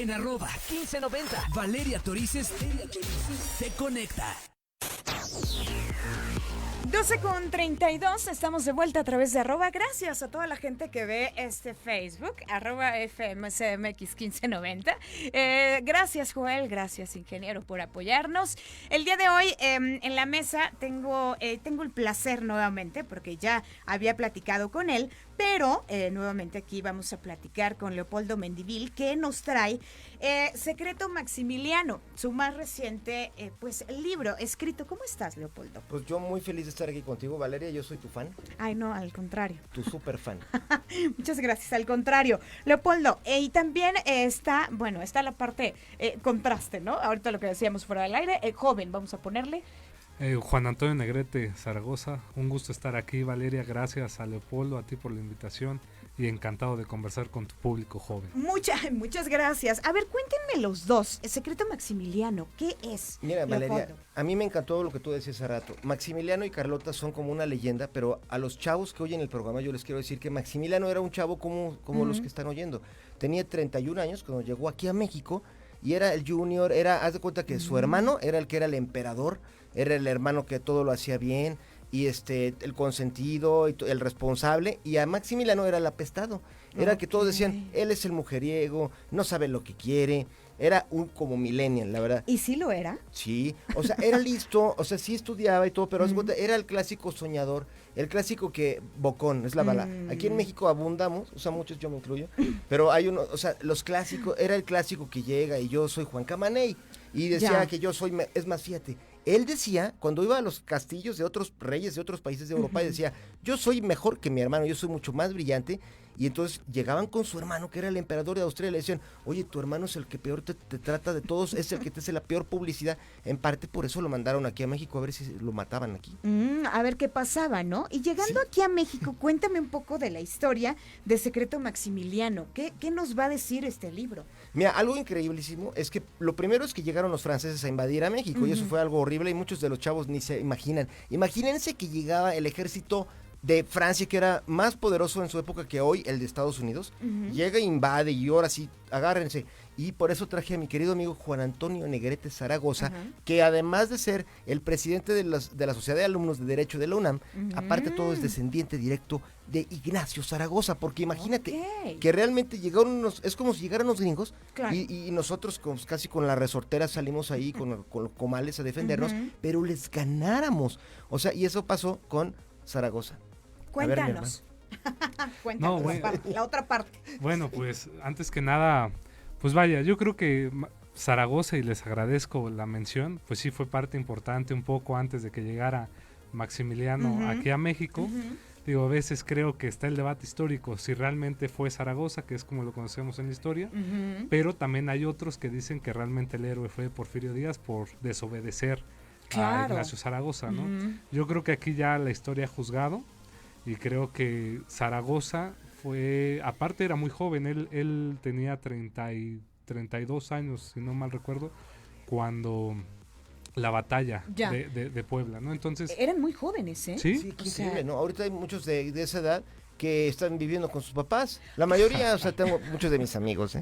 en @1590. Valeria Torices te conecta. 12:32, estamos de vuelta a través de @. Gracias a toda la gente que ve este Facebook, @FMCMX1590. Gracias, Joel, gracias, ingeniero, por apoyarnos. El día de hoy en la mesa tengo el placer nuevamente, porque ya había platicado con él, pero nuevamente aquí vamos a platicar con Leopoldo Mendívil, que nos trae Secreto Maximiliano, su más reciente libro escrito. ¿Cómo estás, Leopoldo? Pues yo muy feliz de estar aquí contigo, Valeria, yo soy tu fan. Ay, no, al contrario. Tu súper fan. Muchas gracias, al contrario. Leopoldo, y también está la parte contraste, ¿no? Ahorita lo que decíamos fuera del aire, joven, vamos a ponerle. Juan Antonio Negrete, Zaragoza, un gusto estar aquí, Valeria, gracias a Leopoldo, a ti por la invitación y encantado de conversar con tu público joven. Muchas gracias. A ver, cuéntenme los dos, el Secreto Maximiliano, ¿qué es? Mira, Valeria, Leopoldo? a mí me encantó lo que tú decías hace rato. Maximiliano y Carlota son como una leyenda, pero a los chavos que oyen el programa yo les quiero decir que Maximiliano era un chavo como los que están oyendo. Tenía 31 años cuando llegó aquí a México y era el junior, haz de cuenta que su hermano era el que era el emperador, era el hermano que todo lo hacía bien y el consentido, y el responsable, y a Maximiliano era el apestado, era que todos decían, él es el mujeriego, no sabe lo que quiere, era un como millennial, la verdad. ¿Y sí lo era? Sí, o sea, era listo, o sea, sí estudiaba y todo, pero era el clásico soñador, el clásico que bocón, es la bala. Aquí en México abundamos, o sea, muchos, yo me incluyo, pero hay uno, o sea, los clásicos, era el clásico que llega y yo soy Juan Camaney, y decía que yo soy, es más, fíjate, él decía, cuando iba a los castillos de otros reyes de otros países de Europa, decía, yo soy mejor que mi hermano, yo soy mucho más brillante, y entonces llegaban con su hermano, que era el emperador de Austria, y le decían, oye, tu hermano es el que peor te trata de todos, es el que te hace la peor publicidad, en parte por eso lo mandaron aquí a México, a ver si lo mataban aquí. A ver qué pasaba, ¿no? Y llegando aquí a México, cuéntame un poco de la historia de Secreto Maximiliano, ¿qué nos va a decir este libro? Mira, algo increíblísimo es que lo primero es que llegaron los franceses a invadir a México, y eso fue algo horrible, y muchos de los chavos ni se imaginan. Imagínense que llegaba el ejército de Francia, que era más poderoso en su época que hoy, el de Estados Unidos, llega e invade, y ahora sí, agárrense. Y por eso traje a mi querido amigo Juan Antonio Negrete Zaragoza, que además de ser el presidente de la Sociedad de Alumnos de Derecho de la UNAM, aparte todo es descendiente directo de Ignacio Zaragoza, porque imagínate que realmente llegaron es como si llegaran los gringos, claro, y nosotros casi con la resortera salimos ahí con los comales a defendernos, pero les ganáramos. O sea, y eso pasó con Zaragoza. Cuéntanos. Cuéntanos la otra parte. Bueno, pues antes que nada, pues vaya, yo creo que Zaragoza, y les agradezco la mención, pues sí fue parte importante un poco antes de que llegara Maximiliano aquí a México. Digo, a veces creo que está el debate histórico si realmente fue Zaragoza, que es como lo conocemos en la historia, pero también hay otros que dicen que realmente el héroe fue Porfirio Díaz por desobedecer a Ignacio Zaragoza, ¿no? Yo creo que aquí ya la historia ha juzgado, y creo que Zaragoza fue, aparte era muy joven, él tenía 32 años, si no mal recuerdo, cuando la batalla de Puebla, ¿no? Entonces eran muy jóvenes, ¿eh? Sí, qué increíble, ¿no? Ahorita hay muchos de esa edad que están viviendo con sus papás. La mayoría, o sea, tengo muchos de mis amigos,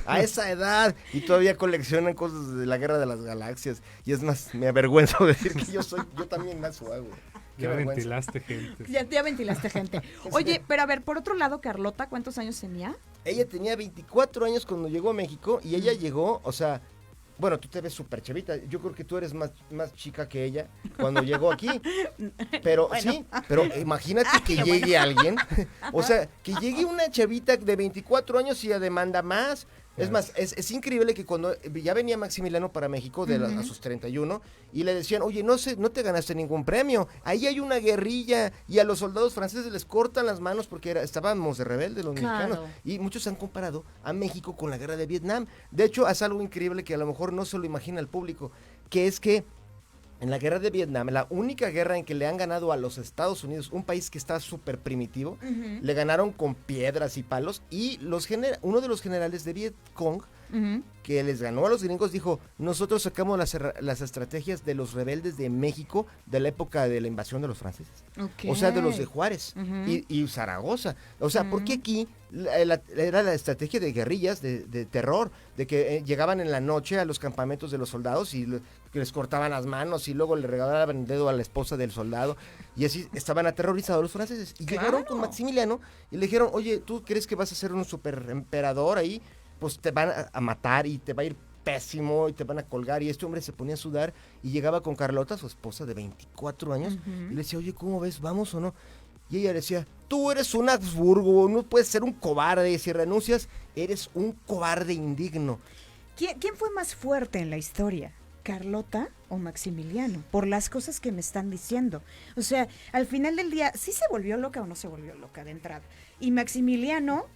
a esa edad, y todavía coleccionan cosas de la Guerra de las Galaxias. Y es más, me avergüenzo decir que yo también las hago. Ya ventilaste gente. Ya ventilaste gente. Oye, pero a ver, por otro lado, Carlota, ¿cuántos años tenía? Ella tenía 24 años cuando llegó a México, y ella llegó, o sea, bueno, tú te ves súper chavita, yo creo que tú eres más chica que ella cuando llegó aquí, pero bueno. Sí, pero imagínate que llegue alguien, o sea, que llegue una chavita de 24 años y ya demanda más. Es más, es increíble que cuando ya venía Maximiliano para México a sus 31 y le decían, oye, no te ganaste ningún premio, ahí hay una guerrilla, y a los soldados franceses les cortan las manos porque estábamos de rebeldes los mexicanos, y muchos han comparado a México con la guerra de Vietnam. De hecho, hace algo increíble que a lo mejor no se lo imagina el público, que es que en la guerra de Vietnam, la única guerra en que le han ganado a los Estados Unidos, un país que está súper primitivo, le ganaron con piedras y palos, y uno de los generales de Vietcong que les ganó a los gringos, dijo, nosotros sacamos las estrategias de los rebeldes de México de la época de la invasión de los franceses. Ok. O sea, de los de Juárez y Zaragoza. O sea, porque aquí era la estrategia de guerrillas, de terror, de que llegaban en la noche a los campamentos de los soldados y que les cortaban las manos y luego le regalaban el dedo a la esposa del soldado y así estaban aterrorizados los franceses. Y llegaron con Maximiliano y le dijeron, oye, ¿tú crees que vas a ser un super emperador ahí? Pues te van a matar y te va a ir pésimo y te van a colgar. Y este hombre se ponía a sudar y llegaba con Carlota, su esposa de 24 años, y le decía, oye, ¿cómo ves? ¿Vamos o no? Y ella le decía, tú eres un Habsburgo, no puedes ser un cobarde, si renuncias, eres un cobarde indigno. ¿Quién fue más fuerte en la historia? ¿Carlota o Maximiliano? Por las cosas que me están diciendo. O sea, al final del día, ¿sí se volvió loca o no se volvió loca de entrada? Y Maximiliano,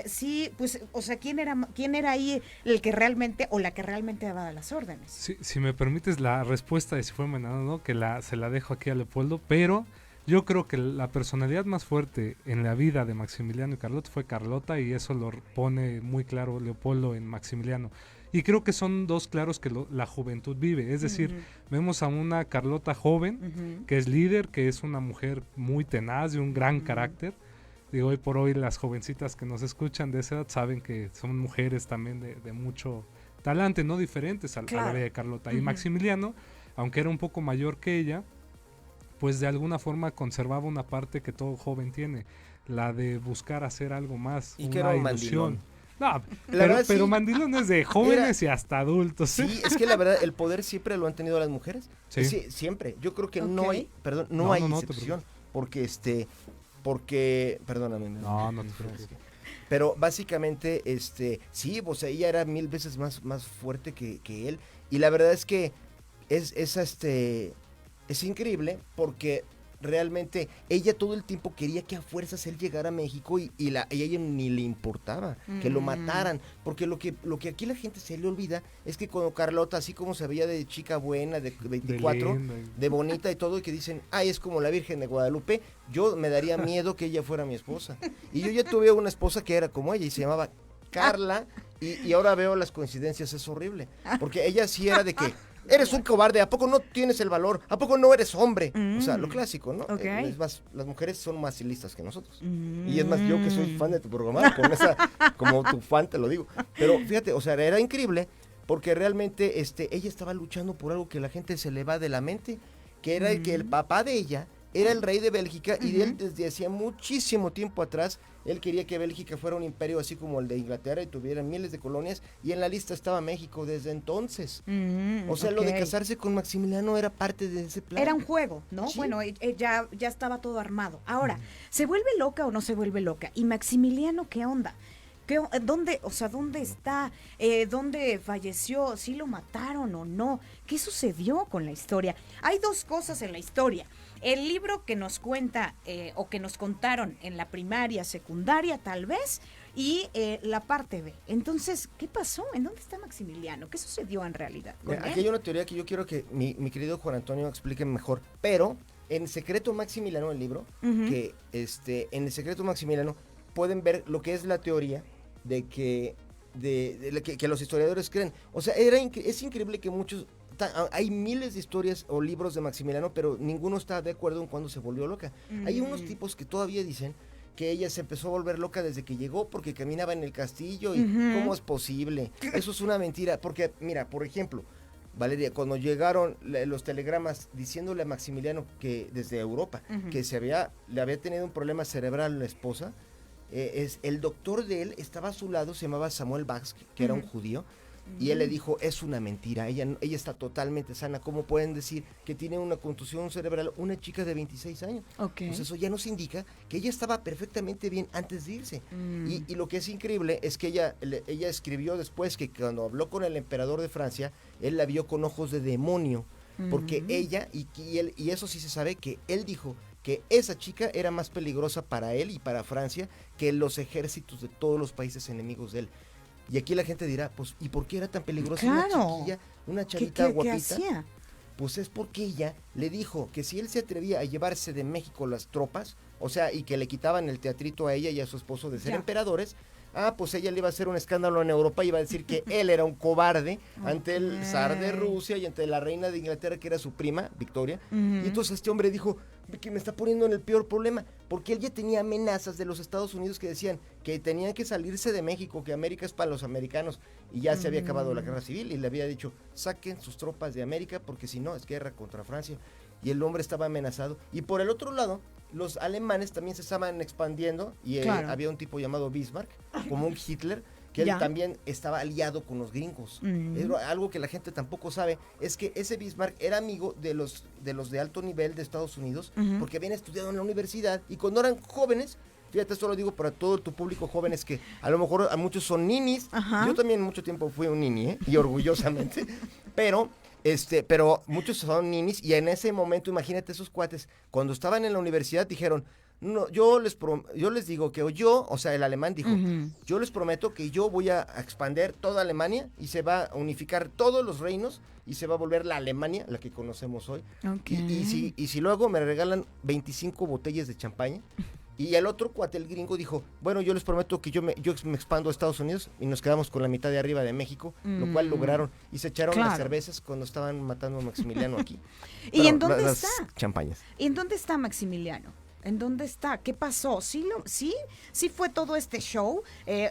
sí, pues, o sea, ¿quién era ahí el que realmente, o la que realmente daba las órdenes? Sí, si me permites la respuesta de si fue envenenado o no, que se la dejo aquí a Leopoldo, pero yo creo que la personalidad más fuerte en la vida de Maximiliano y Carlota fue Carlota, y eso lo pone muy claro Leopoldo en Maximiliano. Y creo que son dos claros que la juventud vive. Es decir, vemos a una Carlota joven, que es líder, que es una mujer muy tenaz, de un gran carácter. Digo, hoy por hoy las jovencitas que nos escuchan de esa edad saben que son mujeres también de mucho talante, no diferentes a la de Carlota. Y Maximiliano, aunque era un poco mayor que ella, pues de alguna forma conservaba una parte que todo joven tiene, la de buscar hacer algo más, y una que era un ilusión. mandilón. No, verdad, pero sí. mandilón es de jóvenes y hasta adultos. Sí, es que la verdad, el poder siempre lo han tenido las mujeres. Sí. Sí, siempre. Yo creo que Ok. no hay excepción. Porque, perdóname. No te preocupes. Pero básicamente, sí, o sea, ella era 1000 veces más fuerte que él. Y la verdad es que es increíble porque realmente ella todo el tiempo quería que a fuerzas él llegara a México y a ella ni le importaba que lo mataran, porque lo que aquí la gente se le olvida es que cuando Carlota, así como se veía de chica buena, de 24, de bonita y todo, y que dicen, ay, es como la Virgen de Guadalupe, yo me daría miedo que ella fuera mi esposa. Y yo ya tuve una esposa que era como ella y se llamaba Carla, y ahora veo las coincidencias, es horrible, porque ella sí era de que eres un cobarde, ¿a poco no tienes el valor? ¿A poco no eres hombre? O sea, lo clásico, ¿no? Okay. Es más, las mujeres son más listas que nosotros. Y es más, yo que soy fan de tu programa, con esa, como tu fan te lo digo. Pero fíjate, o sea, era increíble porque realmente ella estaba luchando por algo que la gente se le va de la mente, que era el que el papá de ella era el rey de Bélgica y él desde hacía muchísimo tiempo atrás, él quería que Bélgica fuera un imperio así como el de Inglaterra y tuviera miles de colonias, y en la lista estaba México desde entonces. O sea, lo de casarse con Maximiliano era parte de ese plan. Era un juego, ¿no? Sí. Bueno, ya estaba todo armado. Ahora, ¿se vuelve loca o no se vuelve loca? ¿Y Maximiliano qué onda? ¿Dónde está? ¿Dónde falleció? ¿Sí lo mataron o no? ¿Qué sucedió con la historia? Hay dos cosas en la historia. El libro que nos cuenta o que nos contaron en la primaria, secundaria tal vez, y la parte B. Entonces, ¿qué pasó? ¿En dónde está Maximiliano? ¿Qué sucedió en realidad con él? Aquí hay una teoría que yo quiero que mi querido Juan Antonio explique mejor, pero en Secreto Maximiliano, el libro, que en el Secreto Maximiliano pueden ver lo que es la teoría de que los historiadores creen. O sea, es increíble que muchos... Hay miles de historias o libros de Maximiliano, pero ninguno está de acuerdo en cuándo se volvió loca. Hay unos tipos que todavía dicen que ella se empezó a volver loca desde que llegó porque caminaba en el castillo y ¿cómo es posible? Eso es una mentira, porque mira, por ejemplo, Valeria, cuando llegaron los telegramas diciéndole a Maximiliano que desde Europa que le había tenido un problema cerebral a la esposa, el doctor de él estaba a su lado, se llamaba Samuel Bach, que era un judío, y él le dijo, es una mentira, ella está totalmente sana. ¿Cómo pueden decir que tiene una contusión cerebral una chica de 26 años? Pues eso ya nos indica que ella estaba perfectamente bien antes de irse. Y lo que es increíble es que ella escribió después que cuando habló con el emperador de Francia, él la vio con ojos de demonio, porque ella, y eso sí se sabe, que él dijo que esa chica era más peligrosa para él y para Francia que los ejércitos de todos los países enemigos de él. Y aquí la gente dirá, pues, ¿y por qué era tan peligrosa una chiquilla, una chavita guapita? ¿Qué hacía? Pues es porque ella le dijo que si él se atrevía a llevarse de México las tropas, o sea, y que le quitaban el teatrito a ella y a su esposo de ser emperadores, pues ella le iba a hacer un escándalo en Europa y iba a decir que él era un cobarde ante el zar de Rusia y ante la reina de Inglaterra, que era su prima, Victoria. Y entonces este hombre dijo que me está poniendo en el peor problema, porque él ya tenía amenazas de los Estados Unidos que decían que tenían que salirse de México, que América es para los americanos, y ya se había acabado la guerra civil, y le había dicho, saquen sus tropas de América, porque si no, es guerra contra Francia. Y el hombre estaba amenazado. Y por el otro lado, los alemanes también se estaban expandiendo, y había un tipo llamado Bismarck, como un Hitler, que él también estaba aliado con los gringos. Algo que la gente tampoco sabe es que ese Bismarck era amigo de los de alto nivel de Estados Unidos, porque habían estudiado en la universidad, y cuando eran jóvenes, fíjate, esto lo digo para todo tu público jóvenes, que a lo mejor a muchos son ninis. Yo también mucho tiempo fui un nini, y orgullosamente, pero muchos son ninis, y en ese momento, imagínate, esos cuates, cuando estaban en la universidad, dijeron, no, yo les digo que o sea, el alemán dijo, yo les prometo que yo voy a expandir toda Alemania, y se va a unificar todos los reinos, y se va a volver la Alemania, la que conocemos hoy. Y si luego me regalan 25 botellas de champaña. Y el otro cuate, el gringo, dijo, bueno, yo les prometo que yo me expando a Estados Unidos, y nos quedamos con la mitad de arriba de México, lo cual lograron, y se echaron las cervezas cuando estaban matando a Maximiliano aquí. ¿Y en dónde las está? Champañas. ¿Y en dónde está Maximiliano? ¿En dónde está? ¿Qué pasó? ¿Sí fue todo este show?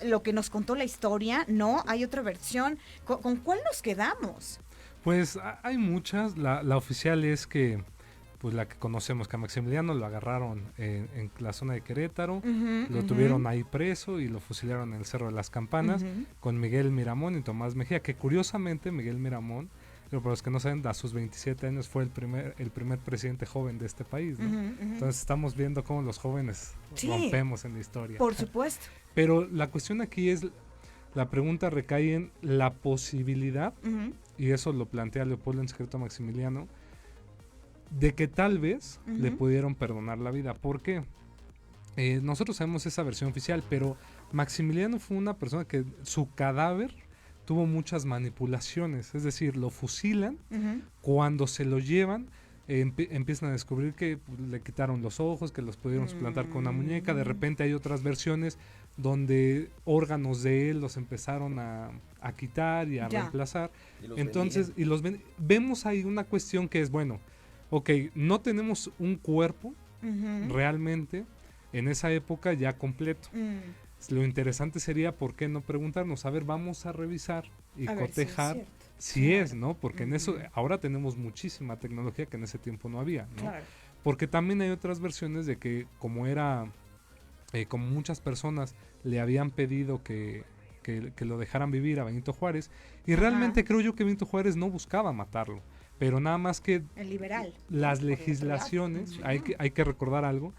Lo que nos contó la historia, ¿no? ¿Hay otra versión? ¿Con cuál nos quedamos? Pues hay muchas. La oficial es que, pues la que conocemos, que a Maximiliano lo agarraron en la zona de Querétaro, lo tuvieron ahí preso y lo fusilaron en el Cerro de las Campanas, con Miguel Miramón y Tomás Mejía, que curiosamente Miguel Miramón, pero para los que no saben, a sus 27 años fue el primer presidente joven de este país, ¿no? Entonces estamos viendo cómo los jóvenes rompemos en la historia. Por supuesto. Pero la cuestión aquí es, la pregunta recae en la posibilidad, y eso lo plantea Leopoldo en Secreto a Maximiliano, de que tal vez le pudieron perdonar la vida. ¿Por qué? Nosotros sabemos esa versión oficial, pero Maximiliano fue una persona que su cadáver tuvo muchas manipulaciones, es decir, lo fusilan, cuando se lo llevan, empiezan a descubrir que le quitaron los ojos, que los pudieron suplantar con una muñeca. De repente hay otras versiones donde órganos de él los empezaron a quitar y a reemplazar. Entonces, vemos ahí una cuestión que es, bueno, ok, no tenemos un cuerpo realmente en esa época ya completo. Lo interesante sería, ¿por qué no preguntarnos? A ver, vamos a revisar y cotejar si es, ¿no? Porque en eso ahora tenemos muchísima tecnología que en ese tiempo no había, ¿no? Porque también hay otras versiones de que como muchas personas le habían pedido que lo dejaran vivir a Benito Juárez, y realmente creo yo que Benito Juárez no buscaba matarlo, pero nada más que el liberal, las legislaciones, hay que recordar algo,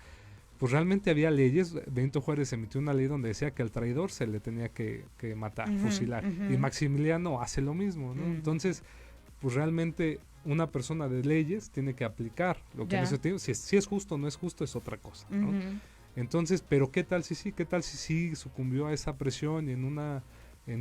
pues realmente había leyes. Benito Juárez emitió una ley donde decía que al traidor se le tenía que matar, fusilar, y Maximiliano hace lo mismo, ¿no? Entonces, pues realmente una persona de leyes tiene que aplicar lo que en ese tiempo, si es justo o no es justo, es otra cosa, ¿no? Entonces, pero qué tal si sí sucumbió a esa presión y en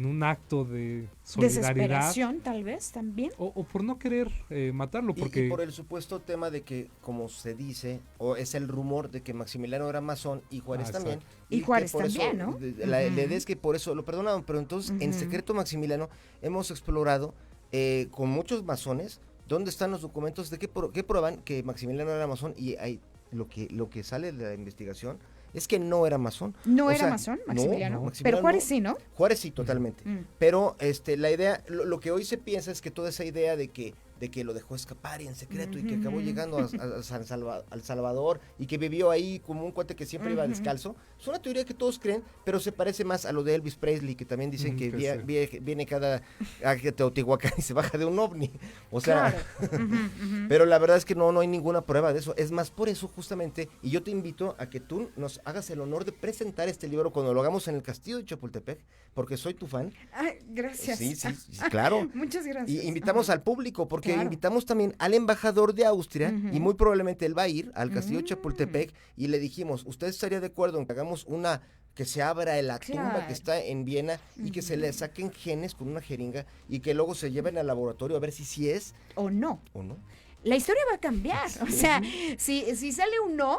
un acto de solidaridad. Desesperación, tal vez, también. O por no querer matarlo, porque... Y por el supuesto tema de que, como se dice, o es el rumor de que Maximiliano era masón y Juárez también. Y Juárez también, ¿no? La idea es que por eso lo perdonaron, pero entonces, en Secreto Maximiliano, hemos explorado con muchos masones dónde están los documentos de que prueban que Maximiliano era masón, y hay lo que sale de la investigación es que no era masón. ¿No era masón, Maximiliano? Maximiliano? Pero Juárez sí, ¿no? Juárez sí, totalmente. Pero la idea, lo que hoy se piensa es que toda esa idea de que lo dejó escapar en secreto y que acabó llegando al Salvador y que vivió ahí como un cuate que siempre iba descalzo, es una teoría que todos creen, pero se parece más a lo de Elvis Presley, que también dicen que viene a Teotihuacán y se baja de un ovni. O sea, pero la verdad es que no hay ninguna prueba de eso. Es más, por eso justamente, y yo te invito a que tú nos hagas el honor de presentar este libro cuando lo hagamos en el Castillo de Chapultepec, porque soy tu fan. Ay, gracias. Sí, claro. Muchas gracias. Y invitamos al público, porque invitamos también al embajador de Austria, y muy probablemente él va a ir al Castillo de Chapultepec, y le dijimos, ¿usted estaría de acuerdo en que hagamos que se abra la tumba que está en Viena y que se le saquen genes con una jeringa y que luego se lleven al laboratorio a ver si sí es o no? ¿O no? La historia va a cambiar. O sea, si sale un no,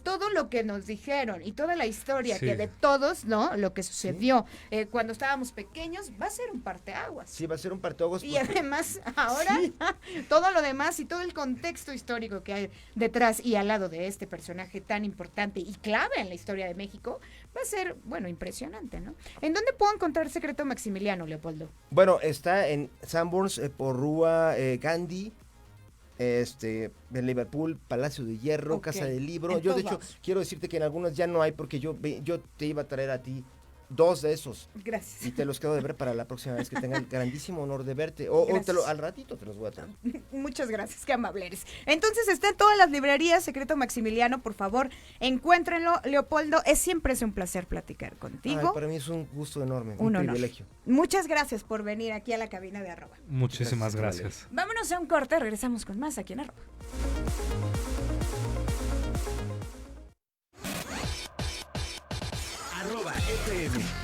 todo lo que nos dijeron y toda la historia Sí. que de todos, ¿no? Lo que sucedió cuando estábamos pequeños va a ser un parteaguas. Sí, va a ser un parteaguas. Y además, ahora, todo lo demás y todo el contexto histórico que hay detrás y al lado de este personaje tan importante y clave en la historia de México, va a ser, bueno, impresionante, ¿no? ¿En dónde puedo encontrar Secreto Maximiliano, Leopoldo? Bueno, está en Sanborns, por Rúa Gandhi, en Liverpool, Palacio de Hierro, Ok, Casa del Libro. en Yo, de todos hecho, lados. quiero decirte que en algunos ya no hay porque yo te iba a traer a ti 2 de esos. Gracias. Y te los quedo de ver para la próxima vez que tenga el grandísimo honor de verte. O Gracias. al ratito te los voy a traer. Muchas gracias, qué amable eres. Entonces está en todas las librerías, Secreto Maximiliano, por favor, encuéntrenlo. Leopoldo, siempre es un placer platicar contigo. Ay, para mí es un gusto enorme, Un un honor. privilegio. Muchas gracias por venir aquí a la cabina de Arroba. Muchísimas Gracias, gracias. Vámonos a un corte, regresamos con más aquí en Arroba. @FM